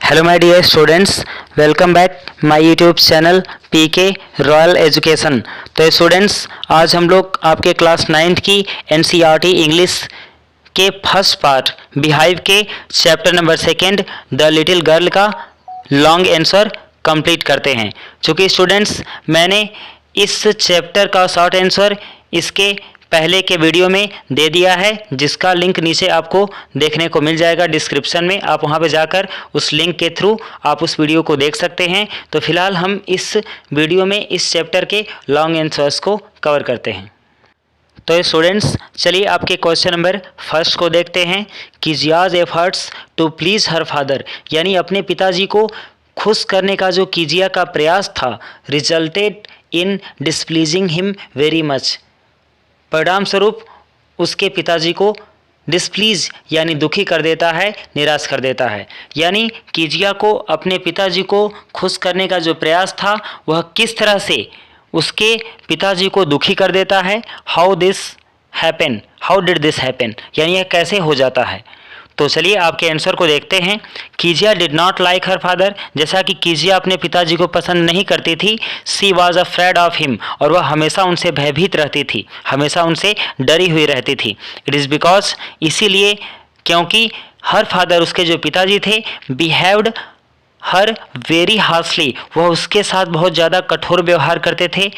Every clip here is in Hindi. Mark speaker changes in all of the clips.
Speaker 1: Hello my dear students, welcome back my YouTube channel PK Royal Education. तो स्टूडेंट्स, आज हम लोग आपके क्लास 9th की एनसीईआरटी इंग्लिश के फर्स्ट पार्ट बिहाइव के chapter number 2 the little girl का लॉन्ग आंसर कंप्लीट करते हैं। चूँकि स्टूडेंट्स, मैंने इस चैप्टर का शॉर्ट आंसर इसके पहले के वीडियो में दे दिया है, जिसका लिंक नीचे आपको देखने को मिल जाएगा डिस्क्रिप्शन में। आप वहां पर जाकर उस लिंक के थ्रू आप उस वीडियो को देख सकते हैं। तो फिलहाल हम इस वीडियो में इस चैप्टर के लॉन्ग आंसर्स को कवर करते हैं। तो स्टूडेंट्स, चलिए आपके क्वेश्चन नंबर फर्स्ट को देखते हैं। Kezia's efforts to please her father, यानी अपने पिताजी को खुश करने का जो कीजिया का प्रयास था, resulted in displeasing him very much, परिणाम स्वरूप उसके पिताजी को डिसप्लीज यानी दुखी कर देता है, निराश कर देता है। यानी कीजिया को अपने पिताजी को खुश करने का जो प्रयास था वह किस तरह से उसके पिताजी को दुखी कर देता है। हाउ डिड दिस हैपन, यानी यह कैसे हो जाता है। तो चलिए आपके आंसर को देखते हैं। Kezia did not like her father, जैसा कि कीजिया अपने पिताजी को पसंद नहीं करती थी। सी वॉज अफ्रेड ऑफ हिम, और वह हमेशा उनसे भयभीत रहती थी, हमेशा उनसे डरी हुई रहती थी। इट इज़ बिकॉज, इसीलिए क्योंकि हर फादर उसके जो पिताजी थे, बिहेव्ड हर वेरी हार्शली, वह उसके साथ बहुत ज़्यादा कठोर व्यवहार करते थे।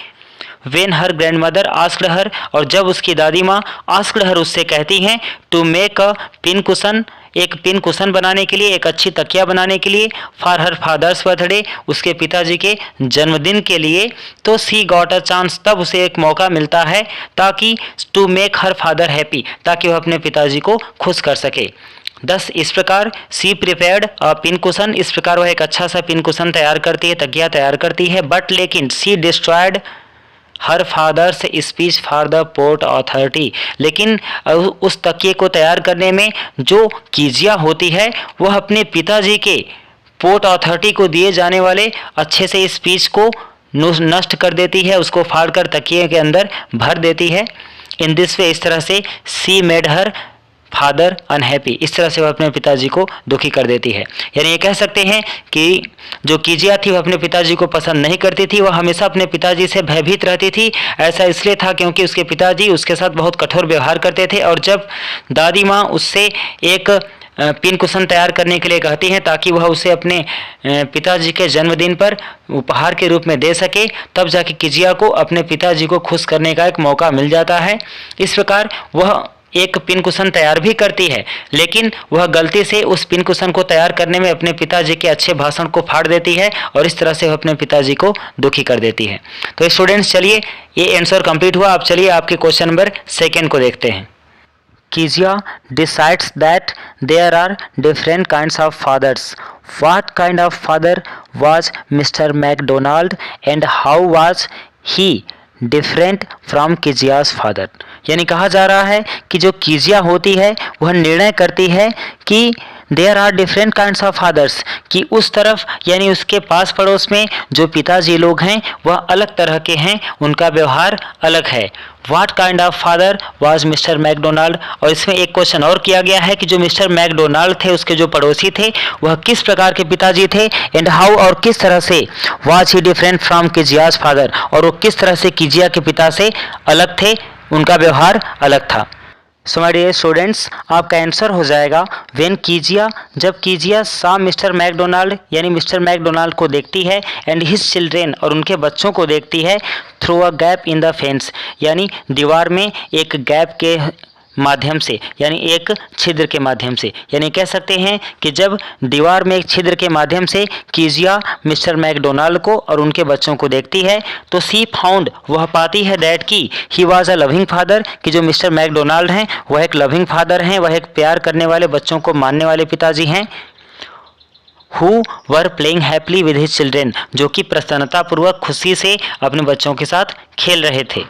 Speaker 1: When her grand mother asked her, और जब उसकी दादी माँ आस्क्ड हर उससे कहती हैं to make a pin cushion, एक पिन कुशन बनाने के लिए, एक अच्छी तकिया बनाने के लिए, फॉर हर फादर्स बर्थडे, उसके पिताजी के जन्मदिन के लिए, तो सी गॉट अ चांस, तब उसे एक मौका मिलता है ताकि to make her father happy, ताकि वह अपने पिताजी को खुश कर सके। 10 इस प्रकार सी प्रिपेयर्ड अ पिन कुशन, इस प्रकार वह एक अच्छा सा पिन कुशन तैयार करती है, तकिया तैयार करती है। बट लेकिन she destroyed her father's speech for the port authority, लेकिन उस तकिए को तैयार करने में जो कीजिया होती है वह अपने पिताजी के पोर्ट अथॉरिटी को दिए जाने वाले अच्छे से स्पीच को नष्ट कर देती है, उसको फाड़कर तकिए के अंदर भर देती है। इन दिस वे, इस तरह से सी मेड हर फादर अनहैप्पी, इस तरह से वह अपने पिताजी को दुखी कर देती है। यानी ये कह सकते हैं कि जो कीजिया थी वह अपने पिताजी को पसंद नहीं करती थी, वह हमेशा अपने पिताजी से भयभीत रहती थी। ऐसा इसलिए था क्योंकि उसके पिताजी उसके साथ बहुत कठोर व्यवहार करते थे, और जब दादी माँ उससे एक पिन कुशन तैयार करने के लिए कहती हैं ताकि वह उसे अपने पिताजी के जन्मदिन पर उपहार के रूप में दे सके, तब जाके कीजिया को अपने पिताजी को खुश करने का एक मौका मिल जाता है। इस प्रकार वह एक पिन कुशन तैयार भी करती है, लेकिन वह गलती से उस पिन कुशन को तैयार करने में अपने पिताजी के अच्छे भाषण को फाड़ देती है, और इस तरह से वह अपने पिताजी को दुखी कर देती है। तो स्टूडेंट्स, चलिए ये आंसर कंप्लीट हुआ। अब चलिए आपके क्वेश्चन नंबर 2 को देखते हैं। Kezia decides that there are different kinds of fathers. What kind of father was Mr McDonald and how was he different from Kezia's father. यानी कहा जा रहा है कि जो कीजिया होती है वह निर्णय करती है कि there are different kinds of fathers, कि उस तरफ यानी उसके पास पड़ोस में जो पिताजी लोग हैं वह अलग तरह के हैं, उनका व्यवहार अलग है। What kind of father was Mr McDonald, और इसमें एक क्वेश्चन और किया गया है कि जो मिस्टर मैकडोनाल्ड थे उसके जो पड़ोसी थे वह किस प्रकार के पिताजी थे। एंड हाउ, और किस तरह से was he different from Kezia's father, और वो किस तरह से कीजिया के पिता से अलग थे, उनका व्यवहार अलग था। सो माय डियर स्टूडेंट्स, आपका आंसर हो जाएगा व्हेन कीजिया, जब कीजिया सा मिस्टर मैकडोनाल्ड, यानी मिस्टर मैकडोनाल्ड को देखती है, एंड हिज चिल्ड्रेन, और उनके बच्चों को देखती है, through a gap in the fence, यानी दीवार में एक गैप के माध्यम से, यानी एक छिद्र के माध्यम से। यानी कह सकते हैं कि जब दीवार में एक छिद्र के माध्यम से कीजिया मिस्टर मैकडोनाल्ड को और उनके बच्चों को देखती है, तो सी फाउंड, वह पाती है दैट की he was a loving father, कि जो मिस्टर मैकडोनाल्ड हैं वह एक लविंग फादर हैं, वह एक प्यार करने वाले, बच्चों को मानने वाले पिताजी हैं। Who were playing happily with his children, जो कि प्रसन्नतापूर्वक खुशी से अपने बच्चों के साथ खेल रहे थे।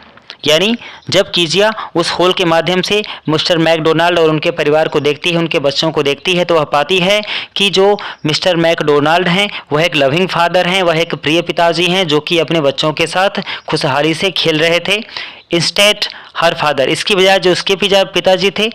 Speaker 1: यानी जब कीजिया उस होल के माध्यम से मिस्टर मैकडोनाल्ड और उनके परिवार को देखती है, उनके बच्चों को देखती है, तो वह पाती है कि जो मिस्टर मैकडोनाल्ड हैं वह एक लविंग फादर हैं, वह एक प्रिय पिताजी हैं जो कि अपने बच्चों के साथ खुशहाली से खेल रहे थे। इंस्टेड हर फादर, इसकी बजाय जो उसके पिताजी थे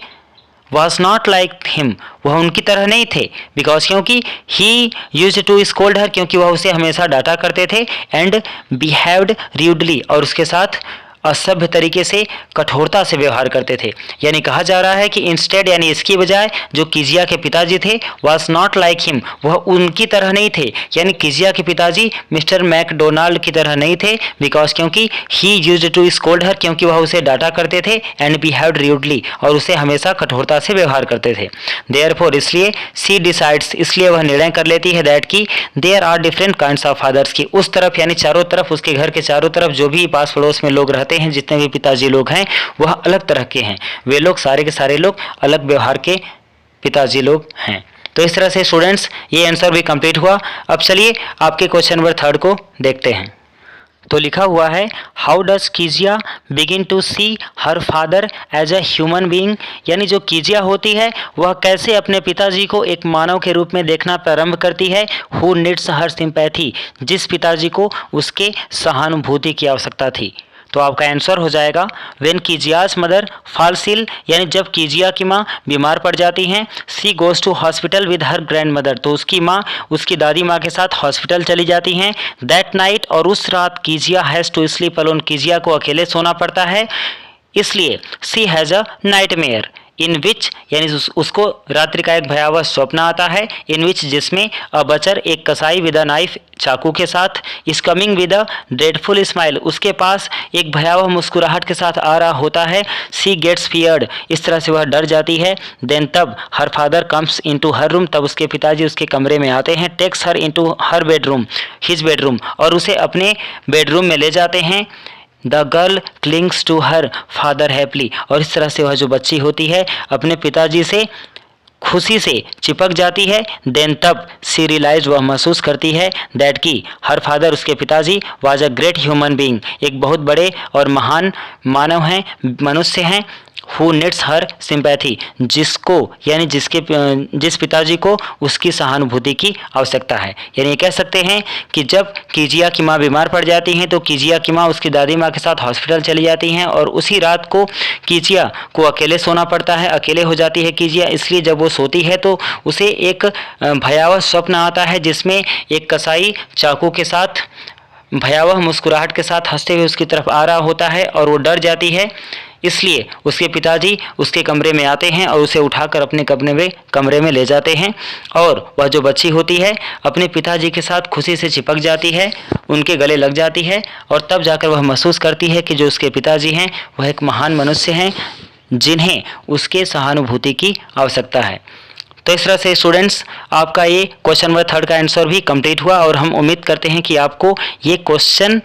Speaker 1: वॉज नॉट लाइक हिम, वह उनकी तरह नहीं थे, बिकॉज क्योंकि ही यूज्ड टू स्कोल्ड हर, क्योंकि वह उसे हमेशा डांटा करते थे, एंड बिहेव्ड र्यूडली, और उसके साथ असभ्य तरीके से कठोरता से व्यवहार करते थे। यानी कहा जा रहा है कि इंस्टेड यानी इसकी बजाय जो कीजिया के पिताजी थे वाज नॉट लाइक हिम, वह उनकी तरह नहीं थे, यानी कीजिया के पिताजी मिस्टर मैकडोनाल्ड की तरह नहीं थे, बिकॉज क्योंकि ही यूज्ड टू स्कोल्ड हर, क्योंकि वह उसे डांटा करते थे, एंड बिहेव्ड र्यूडली, और उसे हमेशा कठोरता से व्यवहार करते थे। देयरफॉर इसलिए सी डिसाइड्स, इसलिए वह निर्णय कर लेती है दैट की there are different kinds of fathers, की उस तरफ यानी चारों तरफ, उसके घर के चारों तरफ जो भी पास पड़ोस में लोग रहते हैं, जितने भी पिताजी लोग हैं वह अलग तरह के हैं, वे लोग सारे के सारे लोग अलग व्यवहार के पिताजी लोग हैं। तो इस तरह से स्टूडेंट्स ये आंसर भी कंप्लीट हुआ। अब चलिए आपके क्वेश्चन नंबर 3 को देखते हैं। तो लिखा हुआ है how does Kezia begin to see her father as a human being, यानी जो कीजिया होती है वह कैसे अपने पिताजी को एक मानव के रूप में देखना प्रारंभ करती है, हु नीड्स हर सिंपैथी, जिस पिताजी को उसके सहानुभूति की आवश्यकता थी। तो आपका आंसर हो जाएगा when Kezia's mother falls ill, यानी जब कीजिया की माँ बीमार पड़ जाती हैं, she goes to hospital with her grandmother, तो उसकी माँ उसकी दादी माँ के साथ हॉस्पिटल चली जाती हैं। दैट नाइट, और उस रात कीजिया हैज़ टू स्लीप अलोन, कीजिया को अकेले सोना पड़ता है, इसलिए सी हैज़ अ नाइटमेयर इन विच, यानी उसको रात्रि का एक भयावह स्वप्न आता है, इन विच जिसमें अ बचर एक कसाई विद अ नाइफ, चाकू के साथ, is coming with a dreadful smile, उसके पास एक भयावह मुस्कुराहट के साथ आ रहा होता है। सी गेट्स फियर्ड, इस तरह से वह डर जाती है। देन तब her father comes into her room, तब उसके पिताजी उसके कमरे में आते हैं। Takes her into her bedroom, his bedroom, और उसे अपने बेडरूम में ले जाते हैं। The girl clings to her father happily, और इस तरह से वह जो बच्ची होती है अपने पिताजी से खुशी से चिपक जाती है। देन तब सी रियलाइज, वह महसूस करती है दैट की हर फादर, उसके पिताजी, was a great human being, एक बहुत बड़े और महान मानव हैं, मनुष्य हैं। हु नीड्स हर सिंपैथी, जिसको यानी जिस पिताजी को उसकी सहानुभूति की आवश्यकता है। यानी कह सकते हैं कि जब कीजिया की माँ बीमार पड़ जाती हैं तो कीजिया की माँ उसकी दादी माँ के साथ हॉस्पिटल चली जाती हैं, और उसी रात को कीजिया को अकेले सोना पड़ता है, अकेले हो जाती है कीजिया। इसलिए जब वो सोती है तो उसे एक भयावह स्वप्न आता है जिसमें एक कसाई चाकू के साथ भयावह मुस्कुराहट के साथ हंसते हुए उसकी तरफ आ रहा होता है, और वो डर जाती है। इसलिए उसके पिताजी उसके कमरे में आते हैं और उसे उठाकर अपने कमरे में ले जाते हैं, और वह जो बच्ची होती है अपने पिताजी के साथ खुशी से चिपक जाती है, उनके गले लग जाती है, और तब जाकर वह महसूस करती है कि जो उसके पिताजी हैं वह एक महान मनुष्य हैं जिन्हें उसके सहानुभूति की आवश्यकता है। तो इस तरह से स्टूडेंट्स आपका ये क्वेश्चन नंबर 3 का आंसर भी कंप्लीट हुआ, और हम उम्मीद करते हैं कि आपको ये क्वेश्चन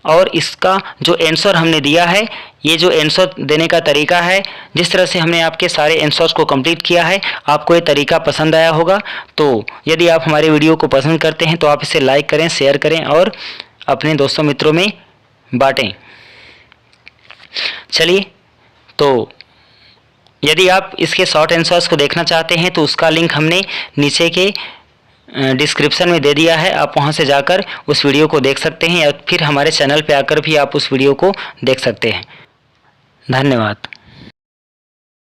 Speaker 1: और इसका जो आंसर हमने दिया है, ये जो आंसर देने का तरीका है, जिस तरह से हमने आपके सारे आंसर्स को कंप्लीट किया है, आपको ये तरीका पसंद आया होगा। तो यदि आप हमारे वीडियो को पसंद करते हैं तो आप इसे लाइक करें, शेयर करें और अपने दोस्तों मित्रों में बांटें। चलिए, तो यदि आप इसके शॉर्ट आंसर्स को देखना चाहते हैं तो उसका लिंक हमने नीचे के डिस्क्रिप्शन में दे दिया है, आप वहां से जाकर उस वीडियो को देख सकते हैं, या फिर हमारे चैनल पे आकर भी आप उस वीडियो को देख सकते हैं। धन्यवाद।